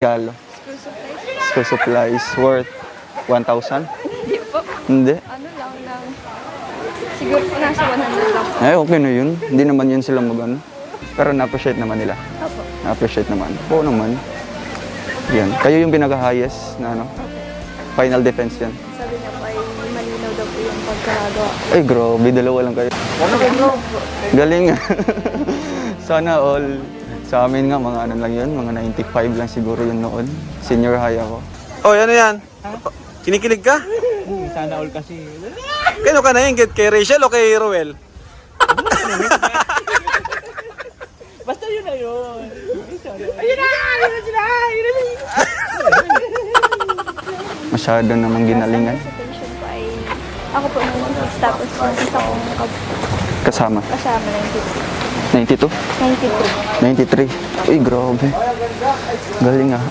Galo. School supplies. School supplies worth 1,000? Hindi po. Hindi. Ano lang. Siguro po nasa 100 lang. Ay, okay na yun. Hindi naman yun sila mag-ano. Pero na-appreciate naman nila. Opo. Na-appreciate naman. Oo naman. Yan. Kayo yung pinaka-highest na ano? Final defense yan. Sabi niya po ay malinaw daw po yung pagkagawa. Ay, grabe. Dalawa lang kayo. Galing. Sana all. Sa amin nga, mga ano lang yun. Mga 95 lang siguro yun noon. Senior high ako. Oh, ano yan? Kinikilig ka? Sana all kasi. Kano ka na yun? Kay Rachel o kay Roel? Basta yun na yun. Masyado namang ginalingan. Sa station po ay ako po nung tapos yung isa kong Kasama. kasama 92? 92. 93. Uy, grabe. Galing ah.